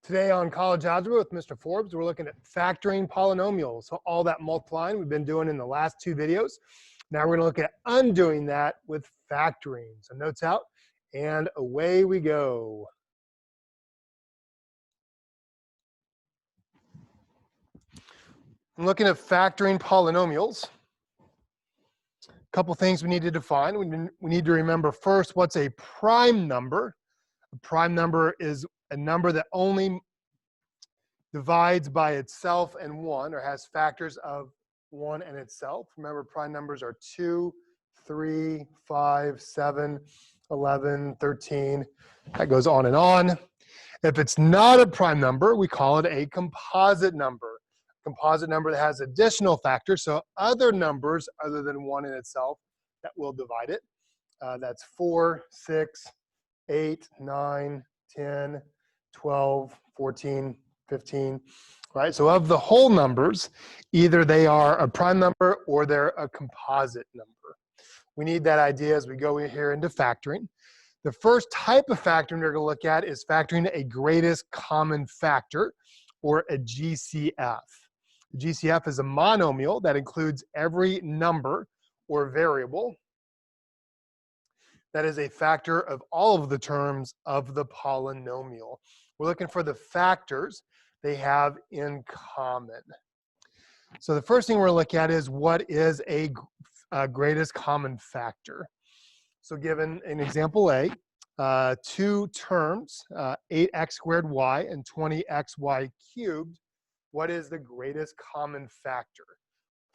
Today on College Algebra with Mr. Forbes, we're looking at factoring polynomials. So all that multiplying we've been doing in the last two videos. Now we're going to look at undoing that with factoring. So notes out, and away we go. I'm looking at factoring polynomials. A couple things we need to define. We need to remember first what's a prime number. A prime number is a number that only divides by itself and 1, or has factors of 1 and itself. Remember, prime numbers are 2, 3, 5, 7, 11, 13. That goes on and on. If it's not a prime number, we call it a composite number. Composite number that has additional factors, so other numbers other than 1 in itself that will divide it. That's 4, 6, 8, 9, 10, 12, 14, 15, right? So of the whole numbers, either they are a prime number or they're a composite number. We need that idea as we go in here into factoring. The first type of factoring we're going to look at is factoring a greatest common factor, or a GCF. The GCF is a monomial that includes every number or variable that is a factor of all of the terms of the polynomial. We're looking for the factors they have in common. So the first thing we're going to look at is what is a greatest common factor. So given in example A, two terms, 8x squared y and 20xy cubed, what is the greatest common factor?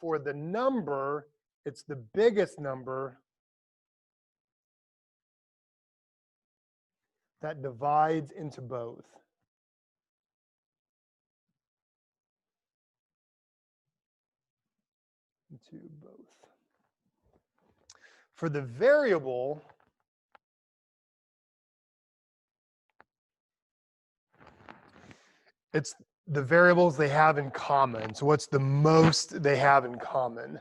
For the number, it's the biggest number that divides into both. For the variable, it's the variables they have in common. So what's the most they have in common?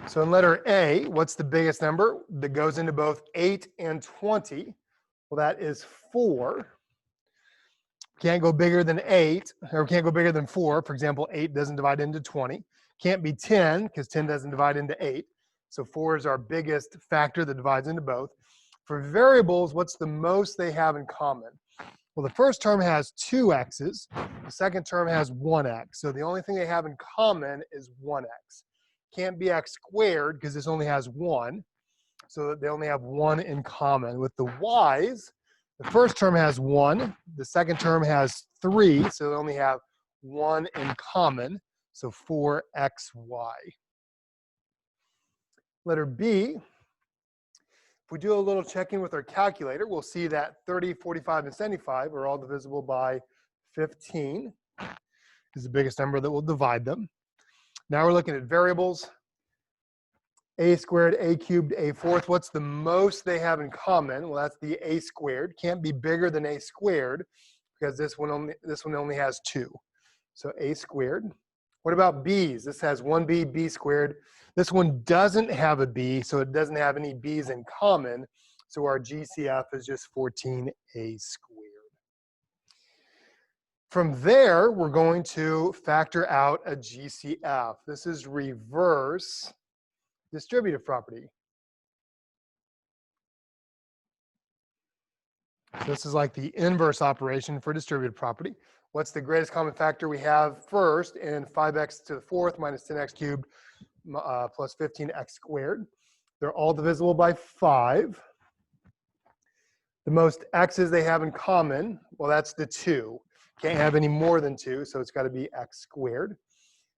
So in letter A, what's the biggest number that goes into both 8 and 20? Well, that is 4. Can't go bigger than 8, or can't go bigger than 4. For example, 8 doesn't divide into 20. Can't be 10, because 10 doesn't divide into 8. So 4 is our biggest factor that divides into both. For variables, what's the most they have in common? Well, the first term has 2 x's. The second term has 1x. So the only thing they have in common is 1x. Can't be x squared, because this only has 1. So they only have 1 in common. With the y's, the first term has 1. The second term has 3. So they only have 1 in common. So 4xy. Letter B, if we do a little checking with our calculator, we'll see that 30, 45, and 75 are all divisible by 15. Is the biggest number that will divide them. Now we're looking at variables. A squared, a cubed, a fourth. What's the most they have in common? Well, that's the a squared. Can't be bigger than a squared, because this one only has 2. So a squared. What about b's? This has 1b, b squared. This one doesn't have a b, so it doesn't have any b's in common. So our GCF is just 14a squared. From there, we're going to factor out a GCF. This is reverse distributive property. So this is like the inverse operation for distributive property. What's the greatest common factor we have first in 5x to the fourth minus 10x cubed plus 15x squared? They're all divisible by 5. The most x's they have in common, well, that's the 2. Can't have any more than 2, so it's got to be x squared.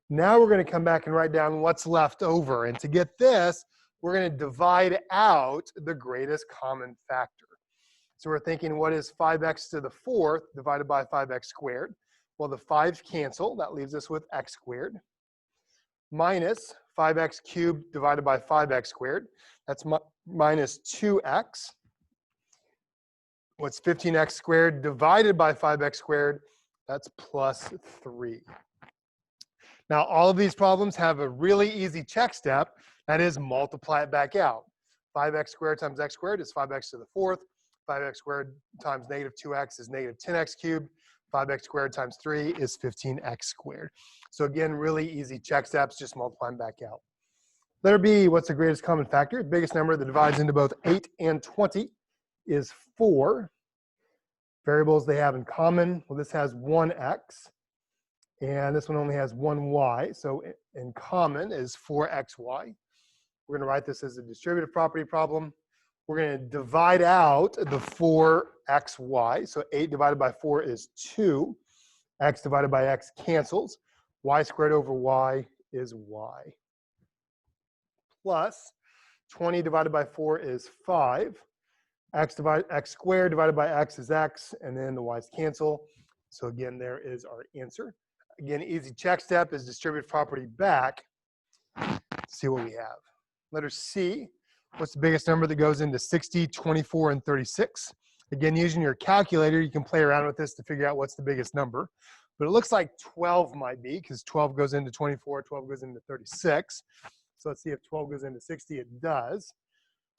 Now we're going to come back and write down what's left over. And to get this, we're going to divide out the greatest common factor. So we're thinking, what is 5x to the fourth divided by 5x squared? Well, the 5's cancel. That leaves us with x squared. Minus 5x cubed divided by 5x squared. That's minus 2x. What's 15x squared divided by 5x squared? That's plus 3. Now, all of these problems have a really easy check step. That is, multiply it back out. 5x squared times x squared is 5x to the fourth. 5x squared times negative 2x is negative 10x cubed. 5x squared times 3 is 15x squared. So again, really easy check steps, just multiply them back out. Letter B, what's the greatest common factor? The biggest number that divides into both 8 and 20 is 4. Variables they have in common, well, this has 1x, and this one only has 1y. So in common is 4xy. We're going to write this as a distributive property problem. We're going to divide out the 4xy. So 8 divided by 4 is 2. X divided by x cancels. Y squared over y is y. Plus 20 divided by 4 is 5. X squared divided by x is x. And then the y's cancel. So again, there is our answer. Again, easy check step is distributive property back. Let's see what we have. Letter C. What's the biggest number that goes into 60, 24, and 36? Again, using your calculator, you can play around with this to figure out what's the biggest number. But it looks like 12 might be, because 12 goes into 24, 12 goes into 36. So let's see if 12 goes into 60. It does.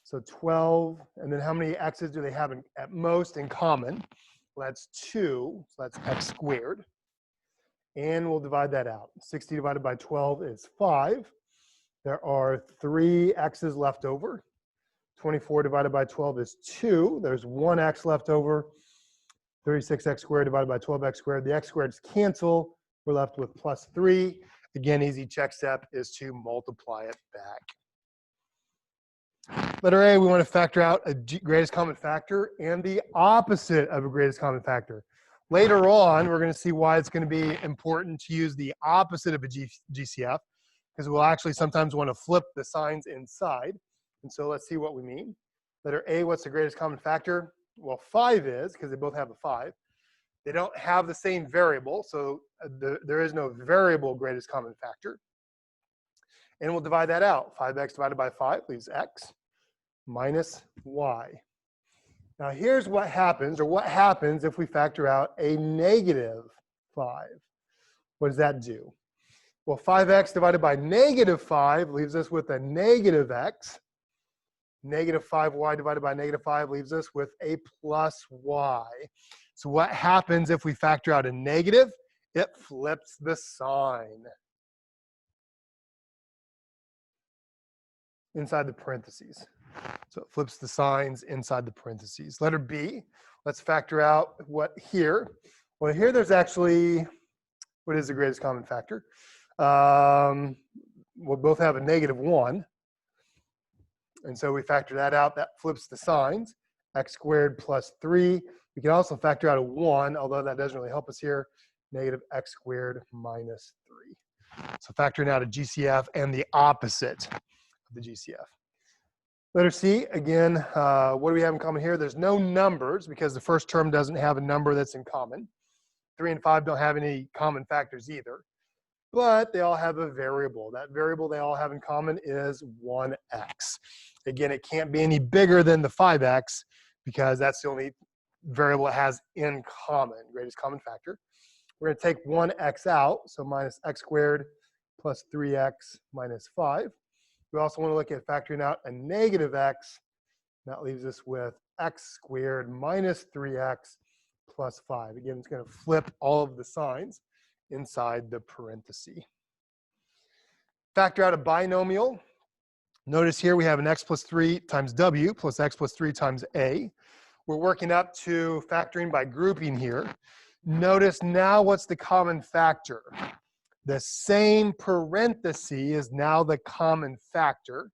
So 12, and then how many x's do they have at most in common? Well, that's 2, so that's x squared. And we'll divide that out. 60 divided by 12 is 5. There are 3 x's left over. 24 divided by 12 is 2. There's 1 x left over. 36x squared divided by 12x squared. The x squareds cancel. We're left with plus 3. Again, easy check step is to multiply it back. Letter A, we want to factor out a greatest common factor and the opposite of a greatest common factor. Later on, we're going to see why it's going to be important to use the opposite of a GCF, because we'll actually sometimes want to flip the signs inside. And so let's see what we mean. Letter A, what's the greatest common factor? Well, 5 is, because they both have a 5. They don't have the same variable, so there is no variable greatest common factor. And we'll divide that out. 5x divided by 5 leaves x minus y. Now here's what happens, or what happens if we factor out a negative 5. What does that do? Well, 5x divided by negative 5 leaves us with a negative x. Negative 5y divided by negative 5 leaves us with a plus y. So what happens if we factor out a negative? It flips the sign inside the parentheses. So it flips the signs inside the parentheses. Letter B, let's factor out what here. Well, here there's actually, what is the greatest common factor? We'll both have a negative 1. And so we factor that out. That flips the signs. X squared plus 3. We can also factor out a 1, although that doesn't really help us here. Negative x squared minus 3. So factoring out a GCF and the opposite of the GCF. Letter C, again, what do we have in common here? There's no numbers because the first term doesn't have a number that's in common. 3 and 5 don't have any common factors either. But they all have a variable. That variable they all have in common is 1x. Again, it can't be any bigger than the 5x because that's the only variable it has in common, greatest common factor. We're going to take 1x out, so minus x squared plus 3x minus 5. We also want to look at factoring out a negative x. That leaves us with x squared minus 3x plus 5. Again, it's going to flip all of the signs inside the parenthesis. Factor out a binomial. Notice here we have an x plus 3 times w plus x plus 3 times a. We're working up to factoring by grouping here. Notice now what's the common factor? The same parenthesis is now the common factor.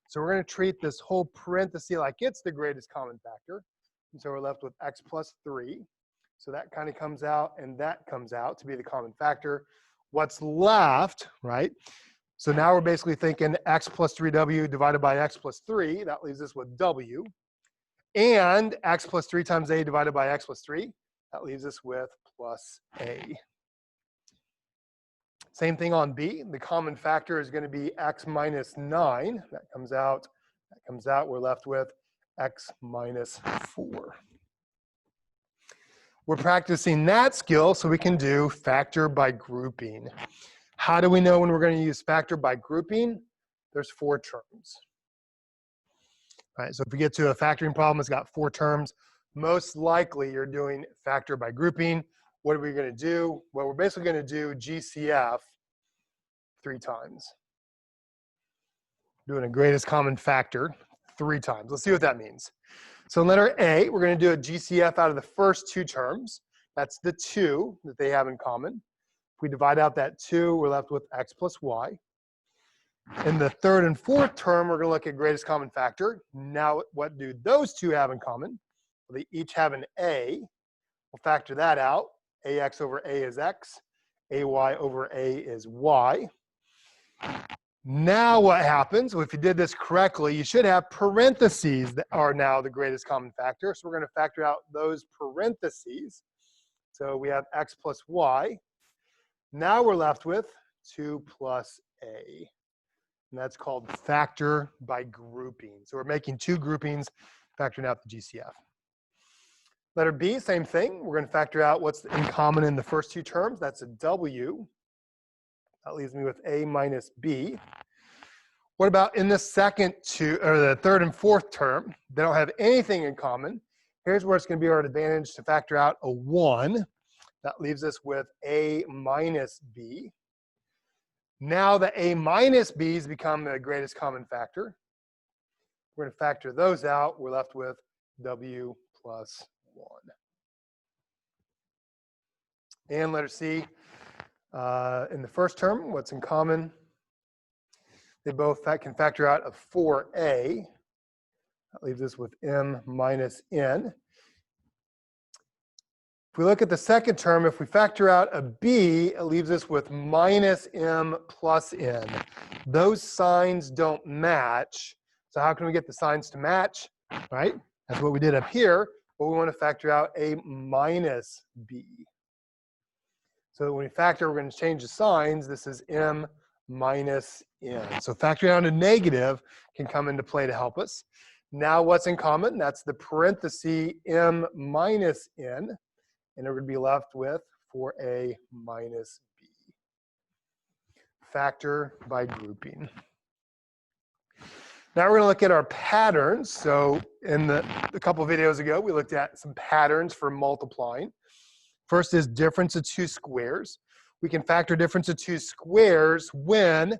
So we're going to treat this whole parenthesis like it's the greatest common factor. And so we're left with x plus 3. So that kind of comes out, and that comes out to be the common factor. What's left, right? So now we're basically thinking x plus 3w divided by x plus 3. That leaves us with w. And x plus 3 times a divided by x plus 3. That leaves us with plus a. Same thing on B. The common factor is going to be x minus 9. That comes out. That comes out. We're left with x minus 4. We're practicing that skill so we can do factor by grouping. How do we know when we're going to use factor by grouping? There's 4 terms. All right, so if we get to a factoring problem, it's got 4 terms. Most likely you're doing factor by grouping. What are we going to do? Well, we're basically going to do GCF 3 times. Doing a greatest common factor 3 times. Let's see what that means. So in letter A, we're going to do a GCF out of the first 2 terms. That's the 2 that they have in common. If we divide out that 2, we're left with x plus y. In the third and fourth term, we're going to look at greatest common factor. Now, what do those 2 have in common? Well, they each have an a. We'll factor that out. Ax over a is x. Ay over a is y. Now what happens? Well, if you did this correctly, you should have parentheses that are now the greatest common factor. So we're going to factor out those parentheses. So we have x plus y. Now we're left with 2 plus a. And that's called factor by grouping. So we're making 2 groupings, factoring out the GCF. Letter B, same thing. We're going to factor out what's in common in the first 2 terms. That's a w. That leaves me with a minus b. What about in the second 2, or the third and fourth term? They don't have anything in common. Here's where it's going to be our advantage to factor out a 1. That leaves us with a minus b. Now the a minus b's become the greatest common factor. We're going to factor those out. We're left with w plus 1. And letter C, in the first term, what's in common? They both can factor out a 4a. That leaves us with m minus n. If we look at the second term, if we factor out a b, it leaves us with minus m plus n. Those signs don't match. So how can we get the signs to match? Right? That's what we did up here. But we want to factor out a minus b. So when we factor, we're going to change the signs. This is m minus n. So factoring out a negative can come into play to help us. Now what's in common? That's the parenthesis m minus n. And we're going to be left with 4a minus b. Factor by grouping. Now we're going to look at our patterns. So in a couple of videos ago, we looked at some patterns for multiplying. First is difference of 2 squares. We can factor difference of 2 squares when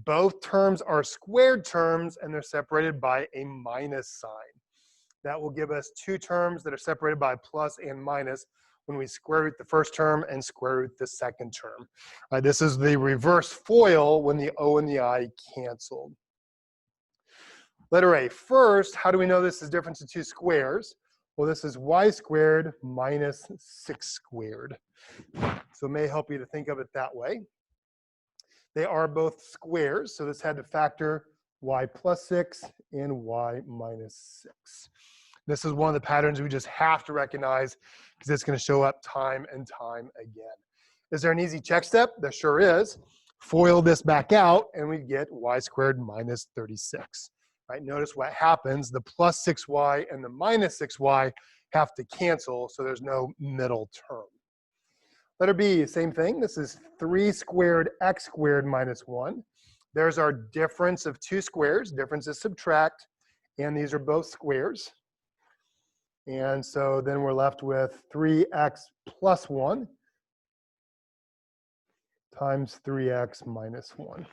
both terms are squared terms and they're separated by a minus sign. That will give us 2 terms that are separated by plus and minus when we square root the first term and square root the second term. This is the reverse FOIL when the O and the I canceled. Letter A. First, how do we know this is difference of 2 squares? Well, this is y squared minus 6 squared. So it may help you to think of it that way. They are both squares, so this had to factor y plus 6 and y minus 6. This is one of the patterns we just have to recognize because it's going to show up time and time again. Is there an easy check step? There sure is. FOIL this back out and we get y squared minus 36. Right? Notice what happens. The plus 6y and the minus 6y have to cancel, so there's no middle term. Letter B, same thing. This is 3 squared x squared minus 1. There's our difference of 2 squares. Difference is subtract, and these are both squares. And so then we're left with 3x plus 1 times 3x minus 1.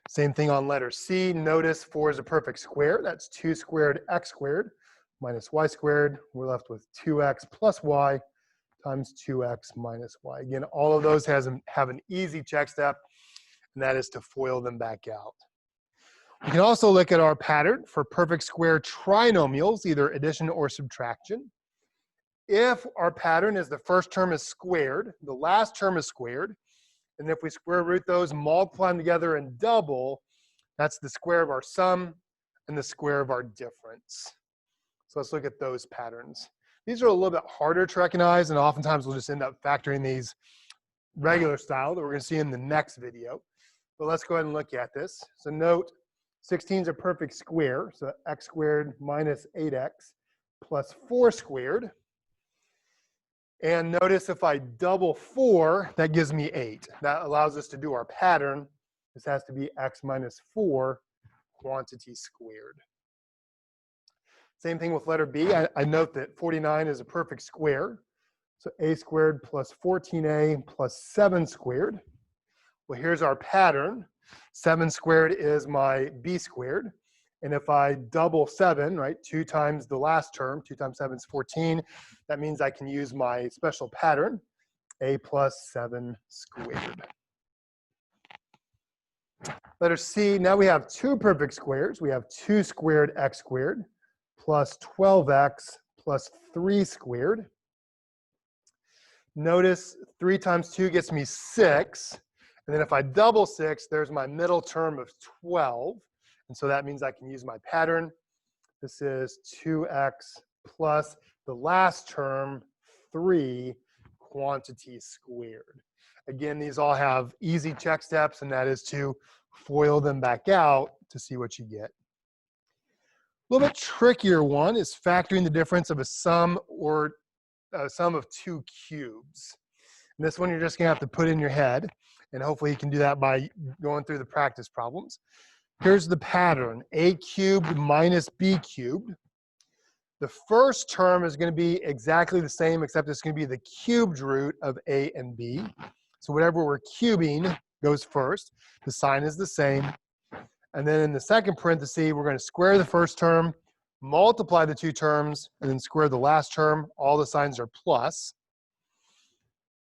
Same thing on letter C. Notice 4 is a perfect square. That's 2 squared x squared minus y squared. We're left with 2x plus y times 2x minus y. Again, all of those have an easy check step, and that is to FOIL them back out. We can also look at our pattern for perfect square trinomials, either addition or subtraction. If our pattern is the first term is squared, the last term is squared, and if we square root those, multiply them together and double, that's the square of our sum and the square of our difference. So let's look at those patterns. These are a little bit harder to recognize, and oftentimes we'll just end up factoring these regular style that we're going to see in the next video. But let's go ahead and look at this. So note, 16 is a perfect square, so x squared minus 8x plus 4 squared. And notice if I double 4, that gives me 8. That allows us to do our pattern. This has to be x minus 4 quantity squared. Same thing with letter B. I note that 49 is a perfect square. So a squared plus 14a plus 7 squared. Well, here's our pattern. 7 squared is my b squared. And if I double 7, right, 2 times the last term, 2 times 7 is 14, that means I can use my special pattern, a plus 7 squared. Letter C, now we have two perfect squares. We have 2 squared x squared plus 12x plus 3 squared. Notice 3 times 2 gets me 6. And then if I double 6, there's my middle term of 12. And so that means I can use my pattern. This is 2x plus the last term, 3 quantity squared. Again, these all have easy check steps, and that is to FOIL them back out to see what you get. A little bit trickier one is factoring the difference of a sum or a sum of 2 cubes. And this one you're just gonna have to put in your head, and hopefully you can do that by going through the practice problems. Here's the pattern, a cubed minus b cubed. The first term is gonna be exactly the same, except it's gonna be the cubed root of a and b. So whatever we're cubing goes first. The sign is the same. And then in the second parenthesis, we're gonna square the first term, multiply the 2 terms, and then square the last term. All the signs are plus.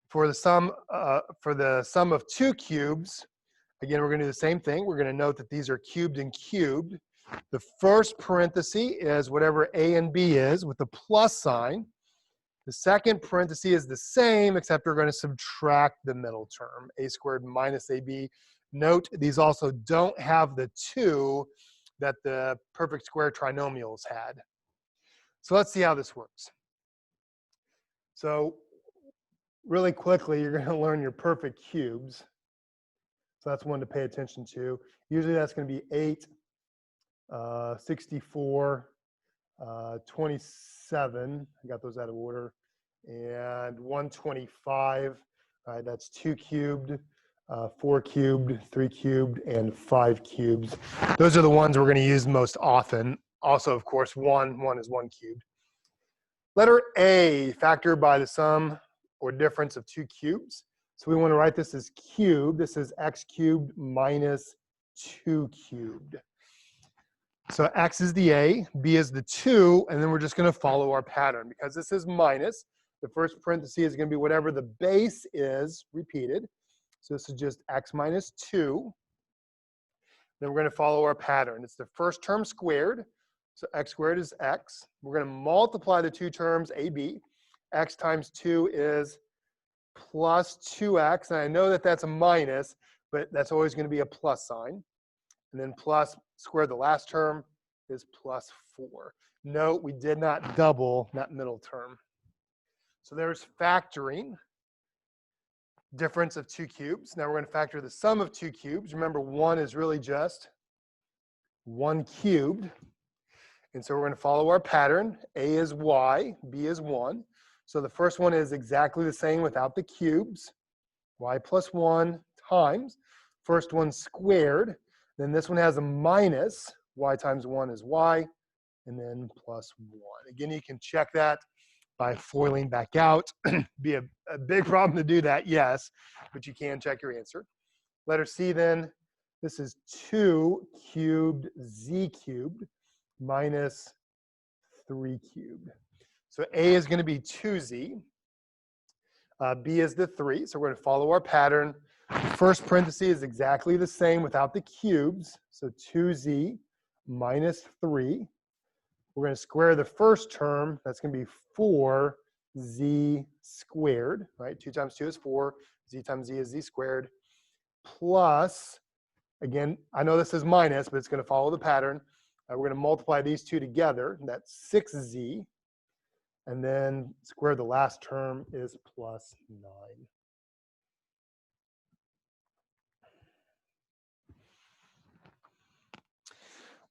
For the sum of 2 cubes, again, we're gonna do the same thing. We're gonna note that these are cubed and cubed. The first parenthesis is whatever a and b is with the plus sign. The second parenthesis is the same, except we're gonna subtract the middle term, a squared minus ab. Note, these also don't have the 2 that the perfect square trinomials had. So let's see how this works. So really quickly, you're gonna learn your perfect cubes. So that's one to pay attention to. Usually that's gonna be 8, 64, 27, I got those out of order, and 125, that's 2 cubed, 4 cubed, 3 cubed, and 5 cubes. Those are the ones we're gonna use most often. Also, of course, 1 is 1 cubed. Letter A, factor by the sum or difference of 2 cubes. So we wanna write this as cubed. This is x cubed minus 2 cubed. So x is the a, b is the 2, and then we're just gonna follow our pattern. Because this is minus, the first parenthesis is gonna be whatever the base is repeated. So this is just x minus 2. Then we're gonna follow our pattern. It's the first term squared. So x squared is x. We're gonna multiply the 2 terms, a, b. X times 2 is plus 2x. And I know that that's a minus, but that's always gonna be a plus sign. And then plus square the last term is plus 4. Note, we did not double that middle term. So there's factoring. Difference of 2 cubes. Now we're going to factor the sum of 2 cubes. Remember, 1 is really just 1 cubed. And so we're going to follow our pattern. A is y, b is 1. So the first one is exactly the same without the cubes. Y plus 1 times. First one squared. Then this one has a minus. Y times 1 is y. And then plus 1. Again, you can check that by FOILing back out. Be a big problem to do that, yes, but you can check your answer. Letter C then, this is 2 cubed z cubed minus 3 cubed. So A is gonna be 2z, B is the 3, so we're gonna follow our pattern. The first parenthesis is exactly the same without the cubes, so 2z minus 3. We're going to square the first term. That's going to be 4z squared, right? 2 times 2 is 4. Z times z is z squared. Plus, again, I know this is minus, but it's going to follow the pattern. We're going to multiply these 2 together. That's 6z. And then square the last term is plus 9.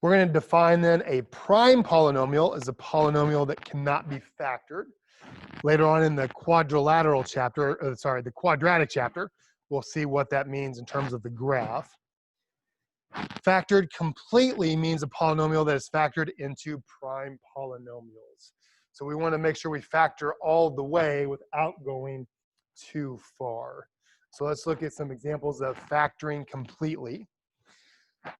We're going to define then a prime polynomial as a polynomial that cannot be factored. Later on in the quadrilateral chapter, the quadratic chapter, we'll see what that means in terms of the graph. Factored completely means a polynomial that is factored into prime polynomials. So we want to make sure we factor all the way without going too far. So let's look at some examples of factoring completely.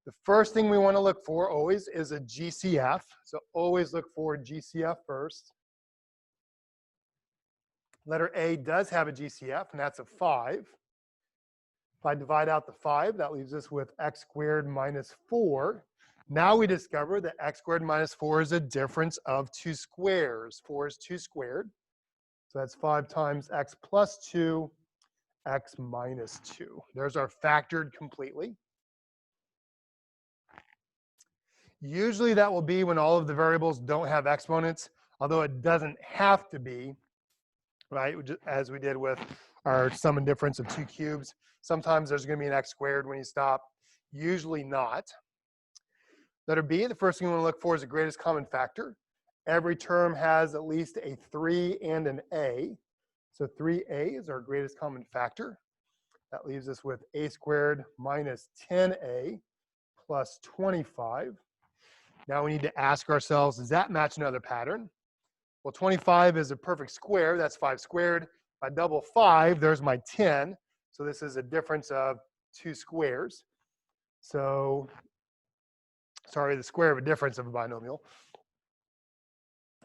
The first thing we want to look for always is a GCF. So always look for GCF first. Letter A does have a GCF, and that's a 5. If I divide out the 5, that leaves us with x squared minus 4. Now we discover that x squared minus 4 is a difference of 2 squares. 4 is 2 squared. So that's 5 times x plus 2, x minus 2. There's our factored completely. Usually that will be when all of the variables don't have exponents, although it doesn't have to be, right? As we did with our sum and difference of 2 cubes. Sometimes there's going to be an x squared when you stop. Usually not. Letter B, the first thing we want to look for is the greatest common factor. Every term has at least a 3 and an a. So 3a is our greatest common factor. That leaves us with a squared minus 10a plus 25. Now we need to ask ourselves, does that match another pattern? Well, 25 is a perfect square. That's 5 squared. If I double 5, there's my 10. So this is a difference of 2 squares. So, sorry, the square of a difference of a binomial.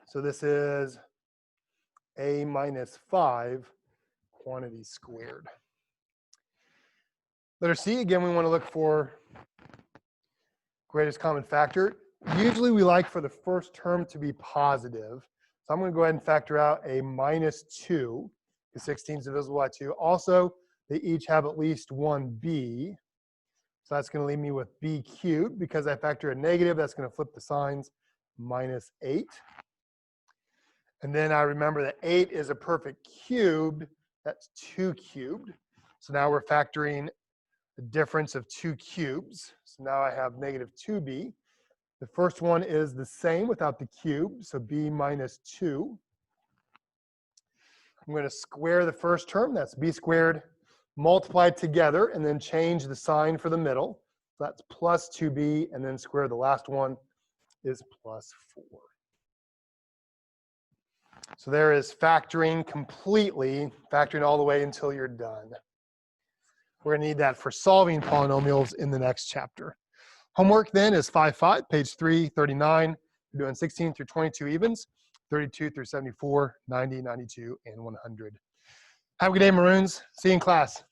So this is a minus 5 quantity squared. Letter C, again, we want to look for greatest common factor. Usually we like for the first term to be positive. So I'm going to go ahead and factor out a minus 2, because 16 is divisible by 2. Also, they each have at least one b. So that's going to leave me with b cubed. Because I factor a negative, that's going to flip the signs, minus 8. And then I remember that 8 is a perfect cubed. That's 2 cubed. So now we're factoring the difference of 2 cubes. So now I have negative 2b. The first one is the same without the cube, so b minus 2. I'm going to square the first term, that's b squared, multiply together, and then change the sign for the middle. So that's plus 2b, and then square the last one is plus 4. So there is factoring completely, factoring all the way until you're done. We're going to need that for solving polynomials in the next chapter. Homework then is 5.5, page 339. We're doing 16 through 22 evens, 32 through 74, 90, 92, and 100. Have a good day, Maroons. See you in class.